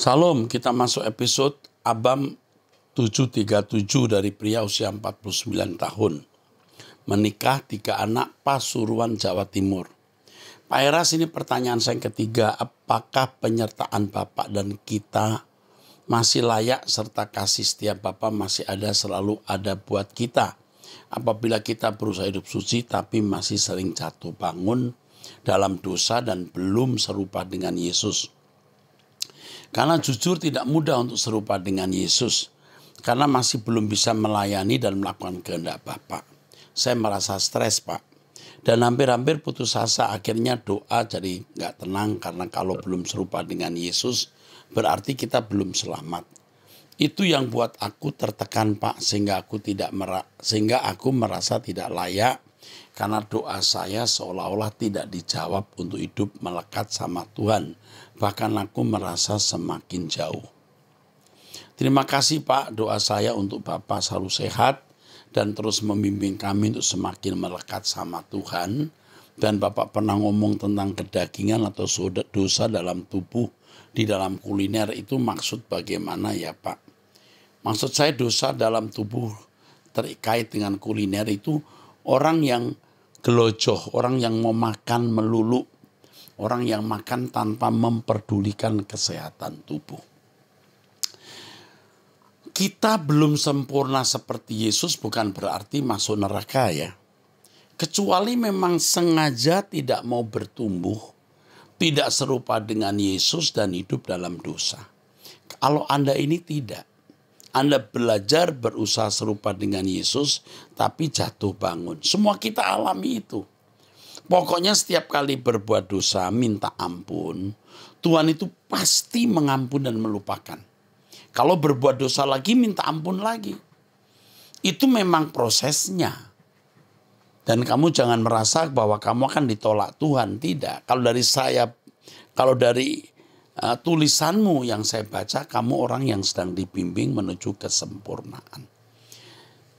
Salam, kita masuk episode Abam 737 dari pria usia 49 tahun. Menikah 3 anak Pasuruan, Jawa Timur. Pak Eras, ini pertanyaan saya yang ketiga. Apakah penyertaan Bapak dan kita masih layak serta kasih setia Bapak masih ada, selalu ada buat kita? Apabila kita berusaha hidup suci tapi masih sering jatuh bangun dalam dosa dan belum serupa dengan Yesus. Karena jujur tidak mudah untuk serupa dengan Yesus. Karena masih belum bisa melayani dan melakukan kehendak Bapak. Saya merasa stres, Pak. Dan hampir-hampir putus asa, akhirnya doa jadi gak tenang. Karena kalau belum serupa dengan Yesus, berarti kita belum selamat. Itu yang buat aku tertekan, Pak, sehingga aku merasa tidak layak. Karena doa saya seolah-olah tidak dijawab untuk hidup melekat sama Tuhan. Bahkan aku merasa semakin jauh. Terima kasih, Pak, doa saya untuk Bapak selalu sehat dan terus membimbing kami untuk semakin melekat sama Tuhan. Dan Bapak pernah ngomong tentang kedagingan atau dosa dalam tubuh, di dalam kuliner, itu maksud bagaimana ya, Pak? Maksud saya dosa dalam tubuh terkait dengan kuliner itu orang yang gelojoh, orang yang mau makan melulu, orang yang makan tanpa memperdulikan kesehatan tubuh. Kita belum sempurna seperti Yesus bukan berarti masuk neraka ya. Kecuali memang sengaja tidak mau bertumbuh, tidak serupa dengan Yesus dan hidup dalam dosa. Kalau Anda ini tidak, Anda belajar berusaha serupa dengan Yesus tapi jatuh bangun. Semua kita alami itu. Pokoknya setiap kali berbuat dosa, minta ampun, Tuhan itu pasti mengampun dan melupakan. Kalau berbuat dosa lagi, minta ampun lagi. Itu memang prosesnya. Dan kamu jangan merasa bahwa kamu akan ditolak Tuhan. Tidak. Kalau dari tulisanmu yang saya baca, kamu orang yang sedang dibimbing menuju kesempurnaan.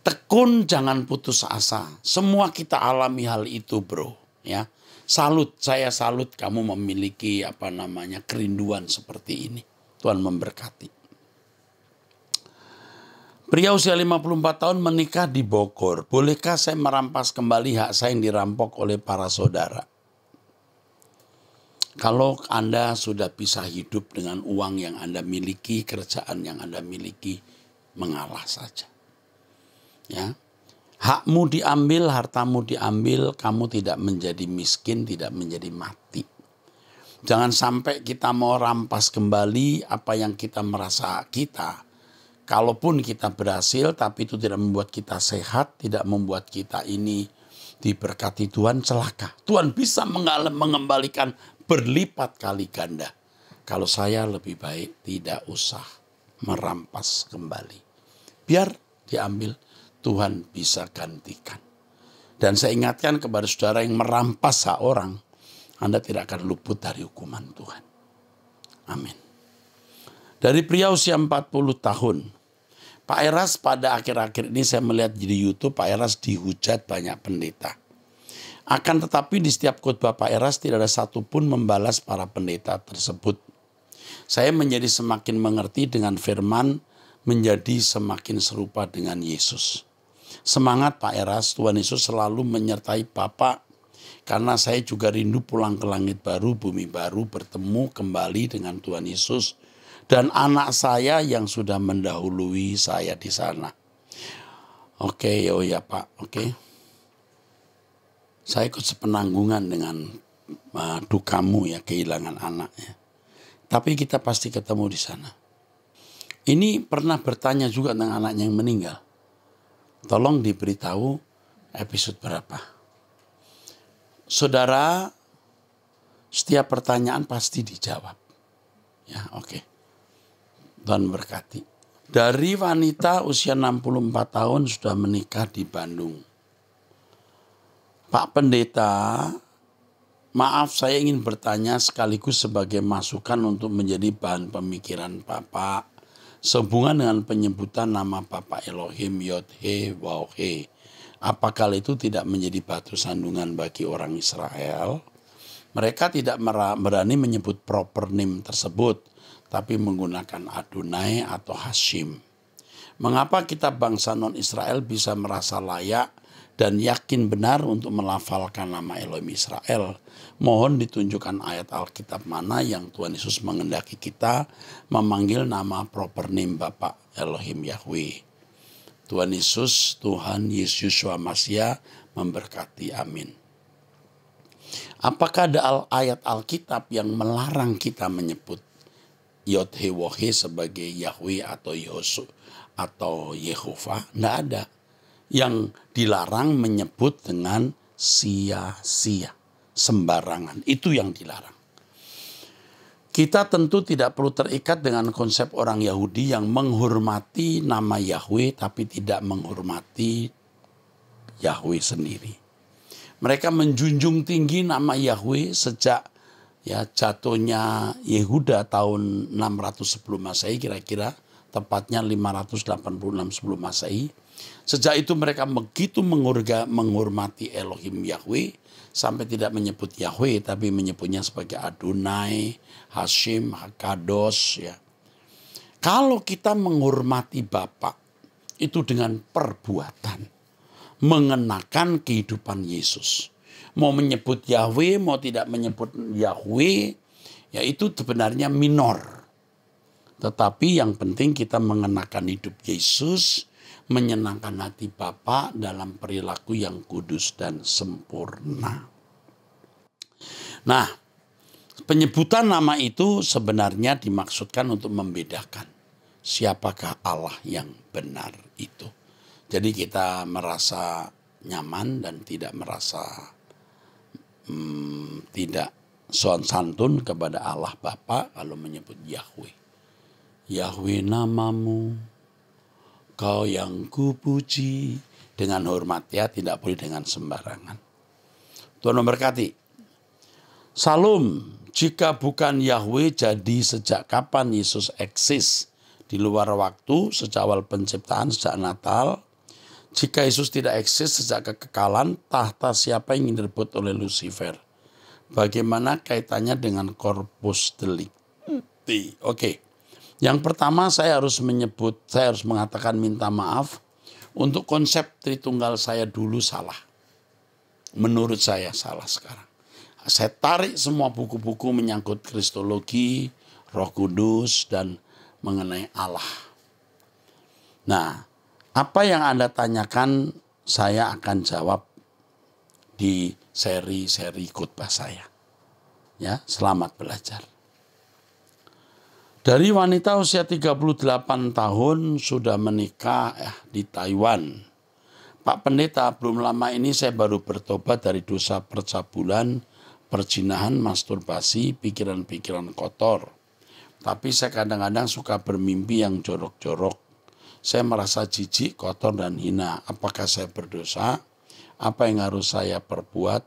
Tekun, jangan putus asa. Semua kita alami hal itu, bro. Ya, saya salut kamu memiliki kerinduan seperti ini. Tuhan memberkati. Pria usia 54 tahun menikah di Bogor. Bolehkah saya merampas kembali hak saya yang dirampok oleh para saudara? Kalau Anda sudah bisa hidup dengan uang yang Anda miliki, kerjaan yang Anda miliki, mengalah saja. Ya. Hakmu diambil, hartamu diambil, kamu tidak menjadi miskin, tidak menjadi mati. Jangan sampai kita mau rampas kembali apa yang kita merasa kita. Kalaupun kita berhasil, tapi itu tidak membuat kita sehat, tidak membuat kita ini diberkati Tuhan, celaka. Tuhan bisa mengembalikan berlipat kali ganda. Kalau saya lebih baik tidak usah merampas kembali. Biar diambil, Tuhan bisa gantikan. Dan saya ingatkan kepada saudara yang merampas hak orang, Anda tidak akan luput dari hukuman Tuhan. Amin. Dari pria usia 40 tahun, Pak Eras, pada akhir-akhir ini saya melihat di YouTube Pak Eras dihujat banyak pendeta. Akan tetapi di setiap khotbah Pak Eras tidak ada satupun membalas para pendeta tersebut. Saya menjadi semakin mengerti dengan firman, menjadi semakin serupa dengan Yesus. Semangat Pak Eras, Tuhan Yesus selalu menyertai Bapak. Karena saya juga rindu pulang ke langit baru, bumi baru, bertemu kembali dengan Tuhan Yesus. Dan anak saya yang sudah mendahului saya di sana. Oke, oh ya Pak, oke. Saya ikut sepenanggungan dengan dukamu ya, kehilangan anaknya. Tapi kita pasti ketemu di sana. Ini pernah bertanya juga tentang anaknya yang meninggal. Tolong diberitahu episode berapa. Saudara, setiap pertanyaan pasti dijawab. Ya, oke. Tuhan berkati. Dari wanita usia 64 tahun sudah menikah di Bandung. Pak Pendeta, maaf saya ingin bertanya sekaligus sebagai masukan untuk menjadi bahan pemikiran Bapak. Sehubungan dengan penyebutan nama Bapak Elohim Yod-He Waw-He. Apakah itu tidak menjadi batu sandungan bagi orang Israel? Mereka tidak berani menyebut proper name tersebut. tapi menggunakan Adonai atau Hashim. Mengapa kita bangsa non-Israel bisa merasa layak dan yakin benar untuk melafalkan nama Elohim Israel? Mohon ditunjukkan ayat Alkitab mana yang Tuhan Yesus mengendaki kita memanggil nama proper name Bapa Elohim Yahweh. Tuhan Yesus, Tuhan Yesus Masiah memberkati. Amin. Apakah ada ayat Alkitab yang melarang kita menyebut Yod-He-Wohe sebagai Yahweh atau Yosu atau Yehova? Tidak ada. Yang dilarang menyebut dengan sia-sia, sembarangan. Itu yang dilarang. Kita tentu tidak perlu terikat dengan konsep orang Yahudi yang menghormati nama Yahweh tapi tidak menghormati Yahweh sendiri. Mereka menjunjung tinggi nama Yahweh sejak jatuhnya Yehuda tahun 610 Masehi kira-kira, tepatnya 586 sebelum Masehi. Sejak itu mereka begitu menghormati Elohim Yahweh sampai tidak menyebut Yahweh tapi menyebutnya sebagai Adonai, Hashim, Hakados ya. Kalau kita menghormati Bapa itu dengan perbuatan, mengenakan kehidupan Yesus. Mau menyebut Yahweh, mau tidak menyebut Yahweh, ya itu sebenarnya minor. Tetapi yang penting kita mengenakan hidup Yesus, menyenangkan hati Bapa dalam perilaku yang kudus dan sempurna. Nah, penyebutan nama itu sebenarnya dimaksudkan untuk membedakan siapakah Allah yang benar itu. Jadi kita merasa nyaman dan tidak merasa tidak sopan santun kepada Allah Bapa kalau menyebut Yahweh. Yahweh namamu, Kau yang kupuji, dengan hormat ya, tidak boleh dengan sembarangan. Tuhan memberkati. Salum, jika bukan Yahweh, jadi sejak kapan Yesus eksis di luar waktu, sejak awal penciptaan, sejak Natal? Jika Yesus tidak eksis sejak kekekalan, tahta siapa yang ingin direbut oleh Lucifer? Bagaimana kaitannya dengan corpus delicti? Oke. Yang pertama saya harus mengatakan minta maaf untuk konsep Tritunggal saya dulu salah. Menurut saya salah sekarang. Saya tarik semua buku-buku menyangkut Kristologi, Roh Kudus, dan mengenai Allah. Nah, apa yang Anda tanyakan saya akan jawab di seri-seri khotbah saya. Ya, selamat belajar. Dari wanita usia 38 tahun sudah menikah di Taiwan. Pak Pendeta, belum lama ini saya baru bertobat dari dosa percabulan, perzinahan, masturbasi, pikiran-pikiran kotor. Tapi saya kadang-kadang suka bermimpi yang jorok-jorok. Saya merasa jijik, kotor, dan hina. Apakah saya berdosa? Apa yang harus saya perbuat?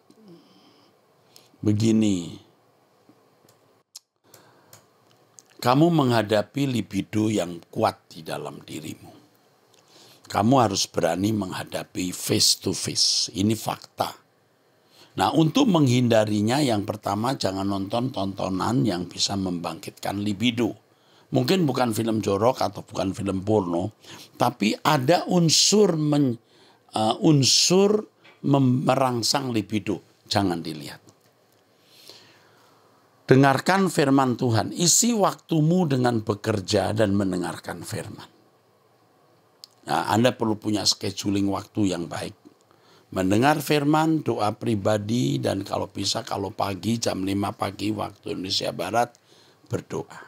Begini. Kamu menghadapi libido yang kuat di dalam dirimu. Kamu harus berani menghadapi face to face. Ini fakta. Nah, untuk menghindarinya yang pertama jangan nonton tontonan yang bisa membangkitkan libido. Mungkin bukan film jorok atau bukan film porno, tapi ada unsur merangsang libido. Jangan dilihat. Dengarkan firman Tuhan, isi waktumu dengan bekerja dan mendengarkan firman. Nah, Anda perlu punya scheduling waktu yang baik. Mendengar firman, doa pribadi, dan kalau bisa kalau pagi jam 5 pagi waktu Indonesia Barat, berdoa.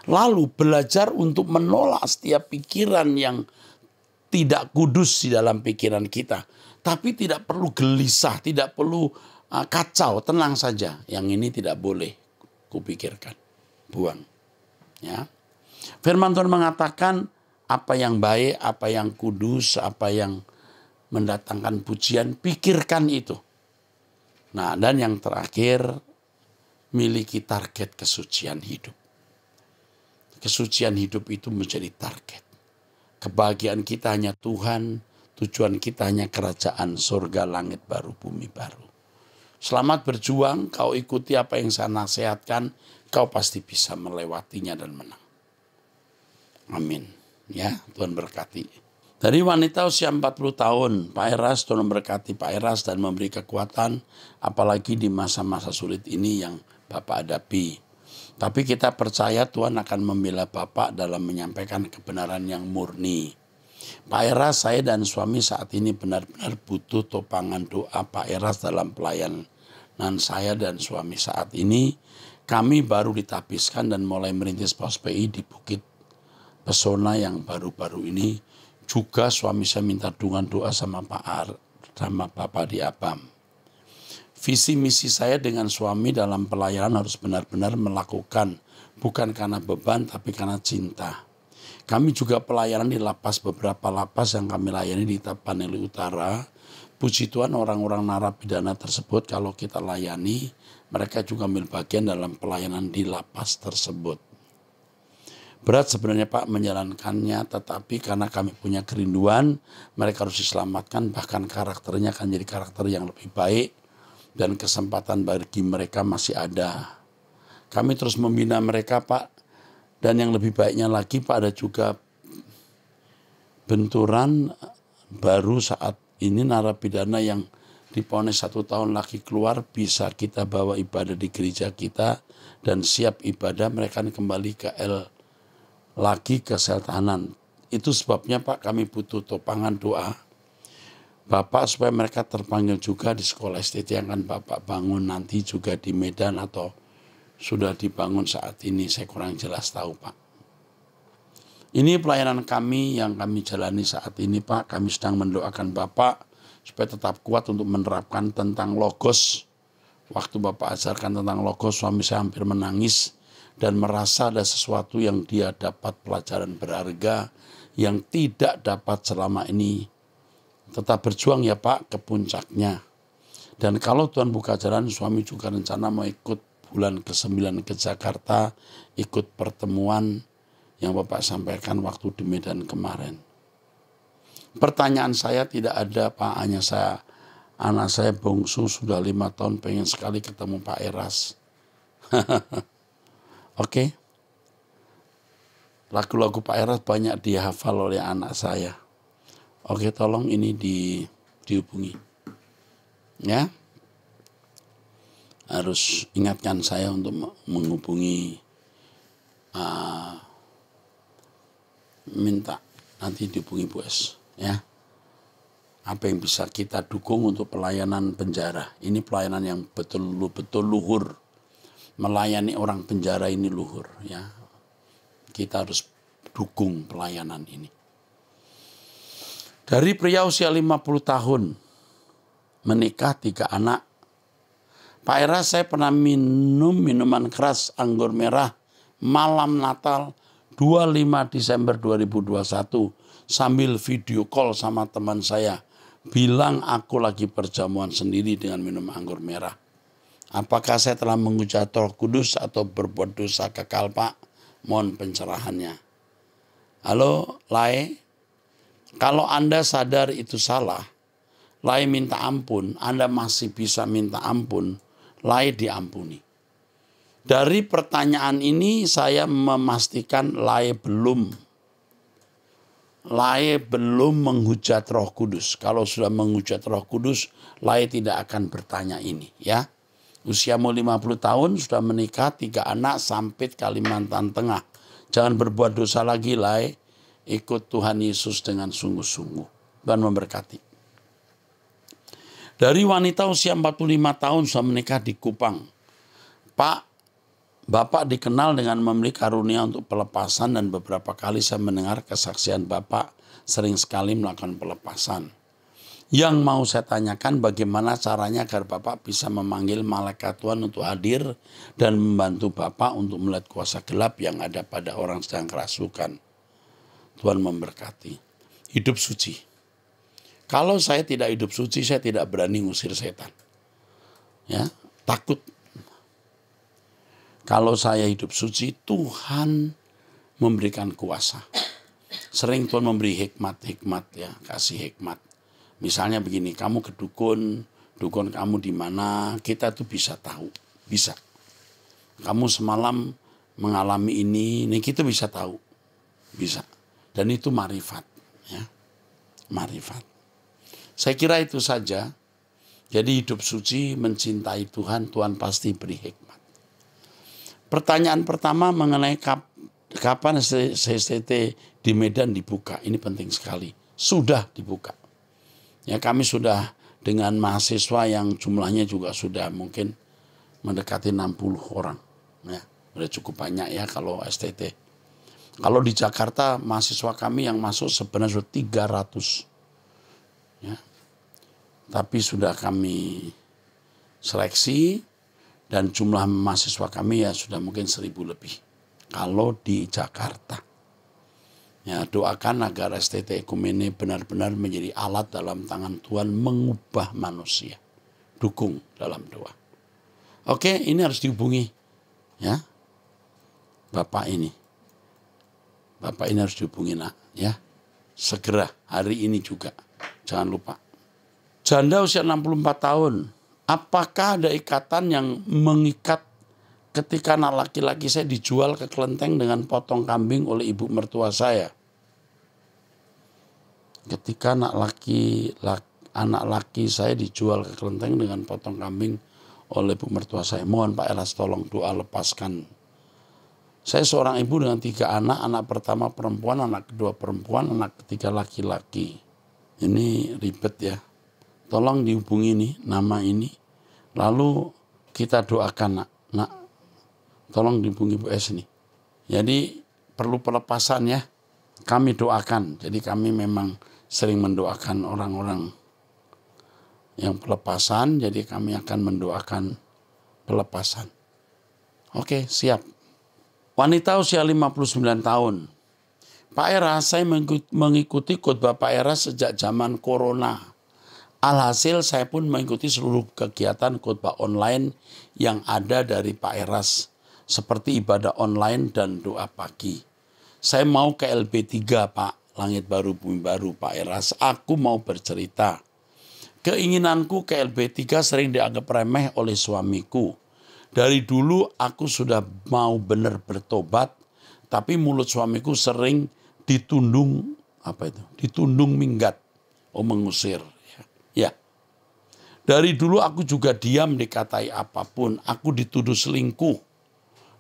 Lalu belajar untuk menolak setiap pikiran yang tidak kudus di dalam pikiran kita. Tapi tidak perlu gelisah, tidak perlu kacau, tenang saja. Yang ini tidak boleh kupikirkan. Buang. Ya. Firman Tuhan mengatakan apa yang baik, apa yang kudus, apa yang mendatangkan pujian, pikirkan itu. Nah, dan yang terakhir, miliki target kesucian hidup. Kesucian hidup itu menjadi target. Kebahagiaan kita hanya Tuhan, tujuan kita hanya kerajaan surga, langit baru, bumi baru. Selamat berjuang, kau ikuti apa yang saya nasihatkan, kau pasti bisa melewatinya dan menang. Amin. Ya, Tuhan berkati. Dari wanita usia 40 tahun, Pak Eras, Tuhan memberkati Pak Eras dan memberi kekuatan, apalagi di masa-masa sulit ini yang Bapak hadapi. Tapi kita percaya Tuhan akan membela Bapak dalam menyampaikan kebenaran yang murni. Pak Eras, saya dan suami saat ini benar-benar butuh topangan doa Pak Eras dalam pelayanan saya dan suami saat ini. Kami baru ditabiskan dan mulai merintis POS-PI di Bukit Pesona yang baru-baru ini. Juga suami saya minta dukungan doa sama sama Bapak di Abam. Visi misi saya dengan suami dalam pelayanan harus benar-benar melakukan, bukan karena beban tapi karena cinta. Kami juga pelayanan di lapas, beberapa lapas yang kami layani di Tapanuli Utara. Puji Tuhan orang-orang narapidana tersebut kalau kita layani, mereka juga ambil bagian dalam pelayanan di lapas tersebut. Berat sebenarnya Pak menjalankannya, tetapi karena kami punya kerinduan, mereka harus diselamatkan, bahkan karakternya akan jadi karakter yang lebih baik, dan kesempatan bagi mereka masih ada. Kami terus membina mereka Pak, dan yang lebih baiknya lagi Pak, ada juga benturan baru saat ini narapidana yang diponis 1 tahun lagi keluar, bisa kita bawa ibadah di gereja kita, dan siap ibadah mereka kembali lagi ke sel tahanan. Itu sebabnya Pak kami butuh topangan doa Bapak supaya mereka terpanggil juga di sekolah STT yang akan Bapak bangun nanti juga di Medan atau sudah dibangun saat ini, saya kurang jelas tahu Pak. Ini pelayanan kami yang kami jalani saat ini Pak. Kami sedang mendoakan Bapak supaya tetap kuat untuk menerapkan tentang logos. Waktu Bapak ajarkan tentang logos, suami saya hampir menangis dan merasa ada sesuatu yang dia dapat pelajaran berharga yang tidak dapat selama ini. Tetap berjuang ya Pak ke puncaknya. Dan kalau Tuhan buka jalan, suami juga rencana mau ikut bulan ke-9 ke Jakarta, ikut pertemuan yang Bapak sampaikan waktu di Medan kemarin. Pertanyaan saya tidak ada Pak, hanya anak saya bungsu sudah 5 tahun pengen sekali ketemu Pak Eras. Oke. Lagu-lagu Pak Eras banyak dihafal oleh anak saya. Oke, tolong ini dihubungi. Ya. Harus ingatkan saya untuk menghubungi, minta nanti dihubungi Bu Es. Ya. Apa yang bisa kita dukung untuk pelayanan penjara. Ini pelayanan yang betul-betul luhur. Melayani orang penjara ini luhur ya. Kita harus dukung pelayanan ini. Dari pria usia 50 tahun, menikah 3 anak. Pak Eras, saya pernah minum minuman keras anggur merah malam Natal 25 Desember 2021 sambil video call sama teman saya. Bilang aku lagi perjamuan sendiri dengan minum anggur merah. Apakah saya telah menghujat Roh Kudus atau berbuat dosa kekal Pak? Mohon pencerahannya. Halo, Lai. Kalau Anda sadar itu salah, Lai minta ampun. Anda masih bisa minta ampun, Lai diampuni. Dari pertanyaan ini saya memastikan Lai belum menghujat Roh Kudus. Kalau sudah menghujat Roh Kudus, Lai tidak akan bertanya ini ya. Usiamu 50 tahun, sudah menikah, 3 anak, Sampit, Kalimantan Tengah. Jangan berbuat dosa lagi, Lai. Ikut Tuhan Yesus dengan sungguh-sungguh. Tuhan memberkati. Dari wanita usia 45 tahun sudah menikah di Kupang. Pak, Bapak dikenal dengan memiliki karunia untuk pelepasan dan beberapa kali saya mendengar kesaksian Bapak sering sekali melakukan pelepasan. Yang mau saya tanyakan bagaimana caranya agar Bapak bisa memanggil malaikat Tuhan untuk hadir dan membantu Bapak untuk melihat kuasa gelap yang ada pada orang sedang kerasukan. Tuhan memberkati. Hidup suci. Kalau saya tidak hidup suci, saya tidak berani ngusir setan. Ya, takut. Kalau saya hidup suci, Tuhan memberikan kuasa. Sering Tuhan memberi hikmat ya, kasih hikmat. Misalnya begini, kamu ke dukun kamu di mana, kita tuh bisa tahu, bisa. kamu semalam mengalami ini kita bisa tahu. Bisa. Dan itu marifat. Ya. Marifat. Saya kira itu saja. Jadi hidup suci, mencintai Tuhan, Tuhan pasti beri hikmat. Pertanyaan pertama mengenai kapan CCT di Medan dibuka. Ini penting sekali. Sudah dibuka. Ya, kami sudah dengan mahasiswa yang jumlahnya juga sudah mungkin mendekati 60 orang. Ya, sudah cukup banyak ya kalau STT. Kalau di Jakarta mahasiswa kami yang masuk sebenarnya sudah 300. Ya. Tapi sudah kami seleksi dan jumlah mahasiswa kami ya sudah mungkin 1.000 lebih. Kalau di Jakarta. Ya, doakan agar STT Ekumene benar-benar menjadi alat dalam tangan Tuhan mengubah manusia. Dukung dalam doa. Oke, ini harus dihubungi. Ya. Bapak ini harus dihubungi nak. Ya. Segera hari ini juga. Jangan lupa. Janda usia 64 tahun. Apakah ada ikatan yang mengikat ketika anak laki-laki saya dijual ke kelenteng dengan potong kambing oleh ibu mertua saya? Ketika anak laki saya dijual ke kelenteng dengan potong kambing oleh ibu mertua saya. Mohon Pak Eras tolong doa lepaskan. Saya seorang ibu dengan 3 anak. Anak pertama perempuan, anak kedua perempuan, anak ketiga laki-laki. Ini ribet ya. Tolong dihubungi nih nama ini. Lalu kita doakan nak. Tolong dihubungi Bu S nih. Jadi perlu pelepasan ya. Kami doakan. Jadi kami memang sering mendoakan orang-orang yang pelepasan. Jadi kami akan mendoakan pelepasan. Oke, siap. Wanita usia 59 tahun. Pak Eras, saya mengikuti khotbah Pak Eras sejak zaman corona. Alhasil saya pun mengikuti seluruh kegiatan khotbah online yang ada dari Pak Eras. Seperti ibadah online dan doa pagi. Saya mau ke LB3 Pak, Langit Baru Bumi Baru Pak Eras. Aku mau bercerita. Keinginanku ke LB3 sering dianggap remeh oleh suamiku. Dari dulu aku sudah mau benar bertobat. Tapi mulut suamiku sering ditundung minggat. Mengusir. Ya, dari dulu aku juga diam dikatai apapun. Aku dituduh selingkuh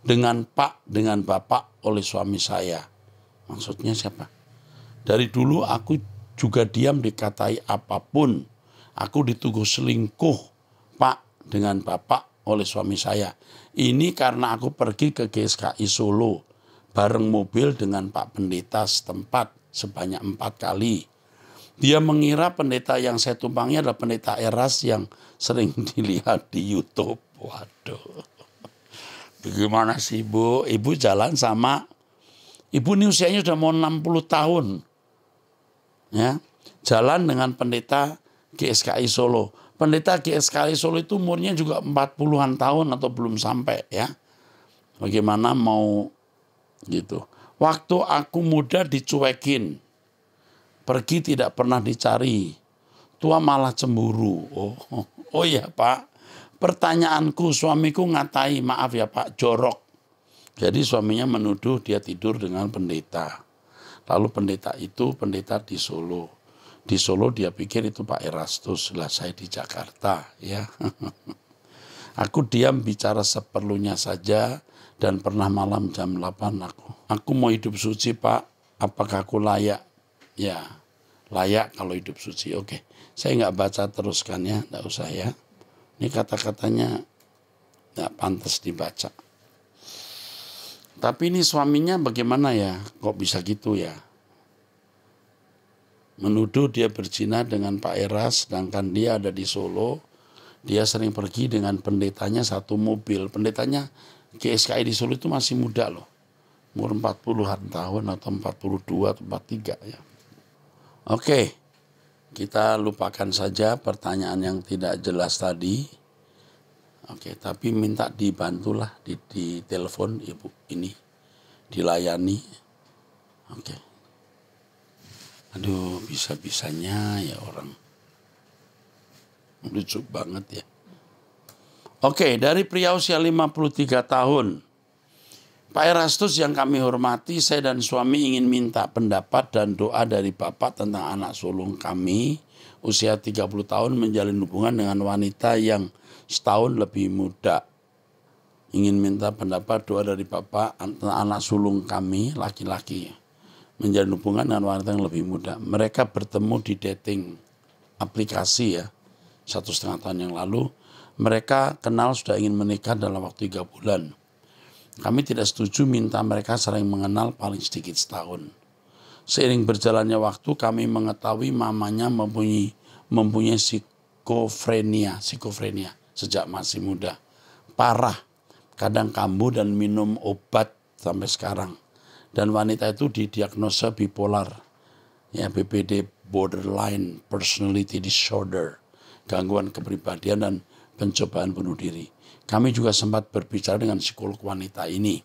dengan Pak, dengan Bapak oleh suami saya. Maksudnya siapa? Dari dulu aku juga diam dikatai apapun. Aku dituduh selingkuh Pak dengan Bapak oleh suami saya. Ini karena aku pergi ke GSKI Solo bareng mobil dengan Pak Pendeta setempat sebanyak 4 kali. Dia mengira pendeta yang saya tumpangi adalah pendeta Eras yang sering dilihat di YouTube. Waduh. Bagaimana sih Ibu? Ibu jalan sama, Ibu ini usianya sudah mau 60 tahun. Ya, jalan dengan pendeta GSKI Solo. Pendeta GSKI Solo itu umurnya juga 40-an tahun atau belum sampai ya. Bagaimana mau gitu. Waktu aku muda dicuekin. Pergi tidak pernah dicari. Tua malah cemburu. Oh iya Pak. Pertanyaanku, suamiku ngatai, maaf ya Pak, jorok. Jadi suaminya menuduh dia tidur dengan pendeta. Lalu pendeta itu pendeta di Solo. Di Solo dia pikir itu Pak Erastus. Lah saya di Jakarta ya. Aku diam bicara seperlunya saja dan pernah malam jam 8 aku mau hidup suci Pak. Apakah aku layak? Ya, layak kalau hidup suci. Oke, saya nggak baca teruskan ya, nggak usah ya. Ini kata-katanya nggak pantas dibaca. Tapi ini suaminya bagaimana ya? Kok bisa gitu ya? Menuduh dia berzina dengan Pak Eras, sedangkan dia ada di Solo. Dia sering pergi dengan pendetanya satu mobil. Pendetanya GSKI di Solo itu masih muda loh. Umur 40-an tahun atau 42 atau 43 ya. Oke, kita lupakan saja pertanyaan yang tidak jelas tadi. Oke, tapi minta dibantulah di telepon Ibu ini, dilayani. Oke. Aduh, bisa-bisanya ya orang. Lucu banget ya. Oke, dari pria usia 53 tahun. Pak Erastus yang kami hormati, saya dan suami ingin minta pendapat dan doa dari Bapak tentang anak sulung kami usia 30 tahun menjalin hubungan dengan wanita yang setahun lebih muda. Ingin minta pendapat doa dari Bapak tentang anak sulung kami laki-laki menjalin hubungan dengan wanita yang lebih muda. Mereka bertemu di dating aplikasi ya, 1,5 tahun yang lalu. Mereka kenal sudah ingin menikah dalam waktu 3 bulan. Kami tidak setuju minta mereka saling mengenal paling sedikit setahun. Seiring berjalannya waktu kami mengetahui mamanya mempunyai psikofrenia sejak masih muda. Parah, kadang kambuh dan minum obat sampai sekarang. Dan wanita itu didiagnosa bipolar, ya BPD, borderline personality disorder, gangguan kepribadian dan pencobaan bunuh diri. Kami juga sempat berbicara dengan psikolog wanita ini.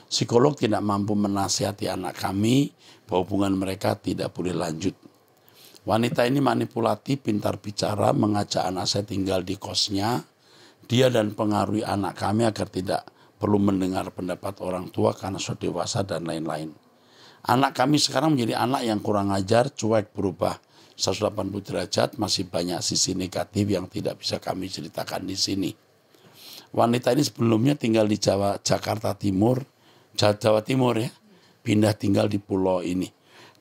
Psikolog tidak mampu menasihati anak kami bahwa hubungan mereka tidak boleh lanjut. Wanita ini manipulatif, pintar bicara, mengajak anak saya tinggal di kosnya. Dia dan pengaruhi anak kami agar tidak perlu mendengar pendapat orang tua karena sudah dewasa dan lain-lain. Anak kami sekarang menjadi anak yang kurang ajar, cuek, berubah 180 derajat, masih banyak sisi negatif yang tidak bisa kami ceritakan di sini. Wanita ini sebelumnya tinggal di Jawa Timur ya, pindah tinggal di pulau ini.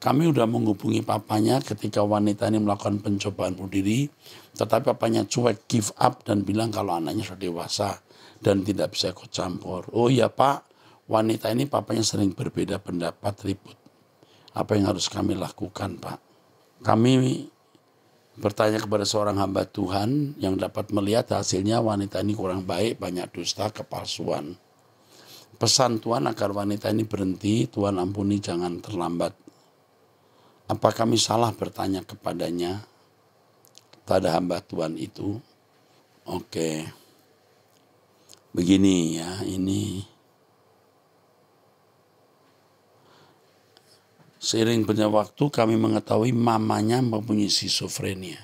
Kami sudah menghubungi papanya ketika wanita ini melakukan pencobaan bunuh diri, tetapi papanya cuek, give up dan bilang kalau anaknya sudah dewasa dan tidak bisa ikut campur. Oh iya Pak, wanita ini papanya sering berbeda pendapat, ribut. Apa yang harus kami lakukan Pak? Kami bertanya kepada seorang hamba Tuhan yang dapat melihat hasilnya wanita ini kurang baik, banyak dusta, kepalsuan. Pesan Tuhan agar wanita ini berhenti, Tuhan ampuni jangan terlambat. Apa kami salah bertanya kepadanya, pada hamba Tuhan itu? Oke. Begini ya, ini. Seiring berjalannya waktu kami mengetahui mamanya mempunyai skizofrenia.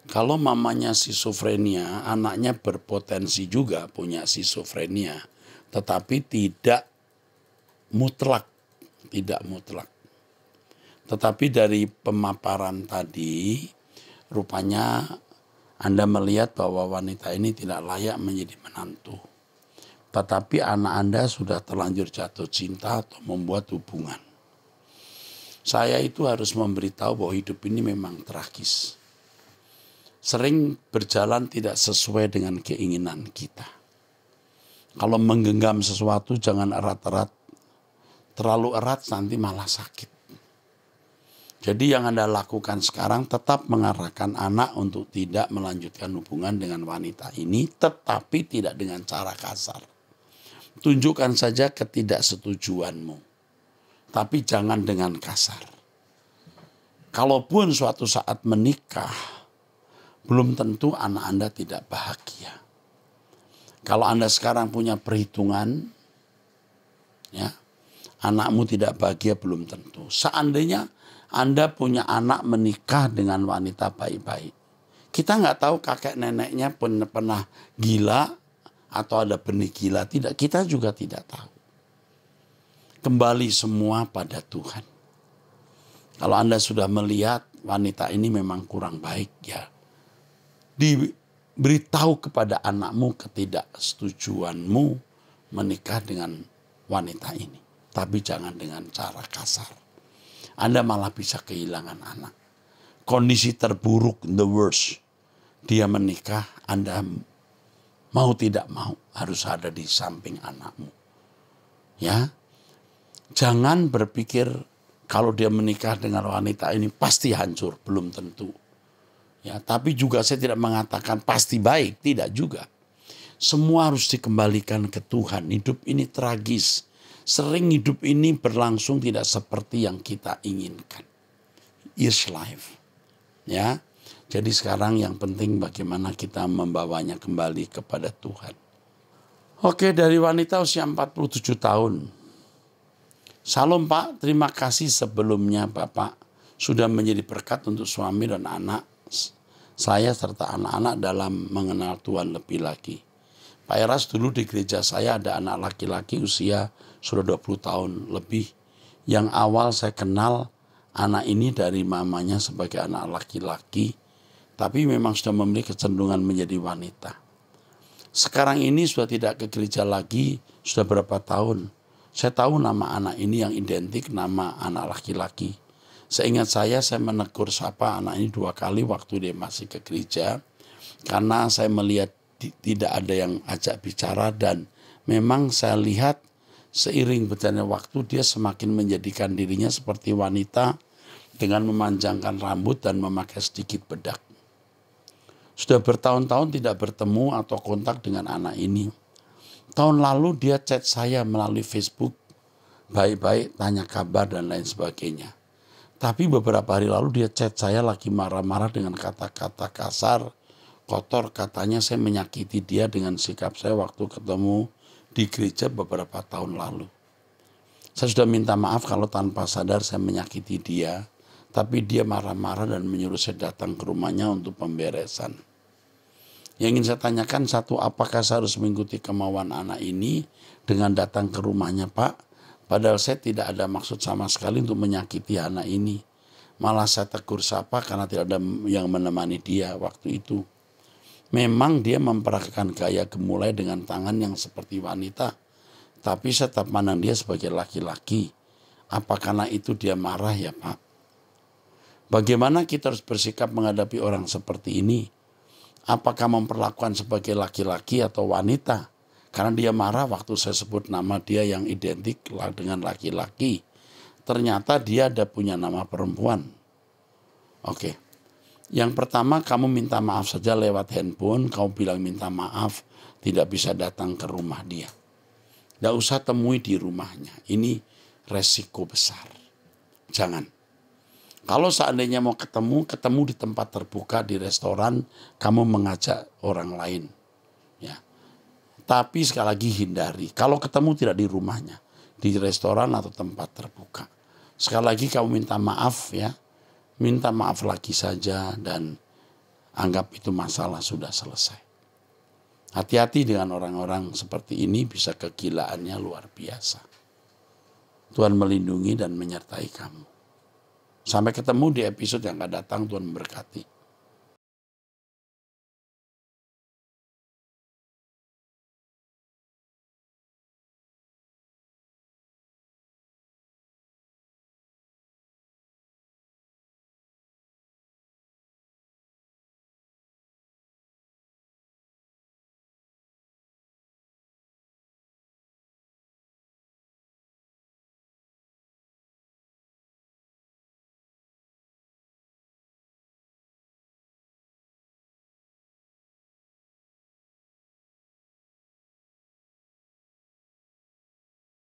Kalau mamanya skizofrenia, anaknya berpotensi juga punya skizofrenia, tetapi tidak mutlak. Tetapi dari pemaparan tadi, rupanya Anda melihat bahwa wanita ini tidak layak menjadi menantu. Tetapi anak Anda sudah terlanjur jatuh cinta atau membuat hubungan. Saya itu harus memberitahu bahwa hidup ini memang tragis. Sering berjalan tidak sesuai dengan keinginan kita. Kalau menggenggam sesuatu jangan erat-erat. Terlalu erat nanti malah sakit. Jadi yang Anda lakukan sekarang tetap mengarahkan anak untuk tidak melanjutkan hubungan dengan wanita ini, tetapi tidak dengan cara kasar. Tunjukkan saja ketidaksetujuanmu, tapi jangan dengan kasar. Kalaupun suatu saat menikah, belum tentu anak Anda tidak bahagia. Kalau Anda sekarang punya perhitungan, ya, anakmu tidak bahagia belum tentu. Seandainya Anda punya anak menikah dengan wanita baik-baik, kita nggak tahu kakek neneknya pernah gila atau ada benih gila, tidak, kita juga tidak tahu. Kembali semua pada Tuhan. Kalau Anda sudah melihat wanita ini memang kurang baik, ya diberitahu kepada anakmu ketidaksetujuanmu menikah dengan wanita ini. Tapi jangan dengan cara kasar. Anda malah bisa kehilangan anak. Kondisi terburuk, the worst, dia menikah, Anda mau tidak mau harus ada di samping anakmu. Ya, jangan berpikir kalau dia menikah dengan wanita ini pasti hancur, belum tentu. Ya, tapi juga saya tidak mengatakan pasti baik, tidak juga. Semua harus dikembalikan ke Tuhan. Hidup ini tragis. Sering hidup ini berlangsung tidak seperti yang kita inginkan. Is life. Ya. Jadi sekarang yang penting bagaimana kita membawanya kembali kepada Tuhan. Oke, dari wanita usia 47 tahun. Salam Pak, terima kasih sebelumnya Bapak sudah menjadi berkat untuk suami dan anak. saya serta anak-anak dalam mengenal Tuhan lebih lagi. Pak Eras, dulu di gereja saya ada anak laki-laki usia sudah 20 tahun lebih. Yang awal saya kenal anak ini dari mamanya sebagai anak laki-laki, tapi memang sudah memiliki kecenderungan menjadi wanita. Sekarang ini sudah tidak ke gereja lagi, sudah berapa tahun. Saya tahu nama anak ini yang identik nama anak laki-laki. Seingat saya menegur sapa anak ini 2 kali waktu dia masih ke gereja. Karena saya melihat tidak ada yang ajak bicara dan memang saya lihat seiring berjalannya waktu dia semakin menjadikan dirinya seperti wanita dengan memanjangkan rambut dan memakai sedikit bedak. Sudah bertahun-tahun tidak bertemu atau kontak dengan anak ini. Tahun lalu dia chat saya melalui Facebook, baik-baik, tanya kabar dan lain sebagainya. Tapi beberapa hari lalu dia chat saya lagi marah-marah dengan kata-kata kasar, kotor, katanya saya menyakiti dia dengan sikap saya waktu ketemu di gereja beberapa tahun lalu. Saya sudah minta maaf kalau tanpa sadar saya menyakiti dia, tapi dia marah-marah dan menyuruh saya datang ke rumahnya untuk pemberesan. Yang ingin saya tanyakan satu, apakah saya harus mengikuti kemauan anak ini dengan datang ke rumahnya, Pak? Padahal saya tidak ada maksud sama sekali untuk menyakiti anak ini. Malah saya tegur sapa karena tidak ada yang menemani dia waktu itu. Memang dia memperagakan gaya gemulai dengan tangan yang seperti wanita. Tapi saya tetap pandang dia sebagai laki-laki. Apa karena itu dia marah ya, Pak? Bagaimana kita harus bersikap menghadapi orang seperti ini? Apakah memperlakukan sebagai laki-laki atau wanita? Karena dia marah waktu saya sebut nama dia yang identik dengan laki-laki. Ternyata dia ada punya nama perempuan. Oke. Yang pertama, kamu minta maaf saja lewat handphone. Kamu bilang minta maaf, tidak bisa datang ke rumah dia. Tidak usah temui di rumahnya. Ini resiko besar. Jangan. Kalau seandainya mau ketemu di tempat terbuka, di restoran, kamu mengajak orang lain. Ya. Tapi sekali lagi hindari. Kalau ketemu tidak di rumahnya, di restoran atau tempat terbuka. Sekali lagi kamu minta maaf ya. Minta maaf lagi saja dan anggap itu masalah sudah selesai. Hati-hati dengan orang-orang seperti ini, bisa kegilaannya luar biasa. Tuhan melindungi dan menyertai kamu. Sampai ketemu di episode yang akan datang. Tuhan memberkati.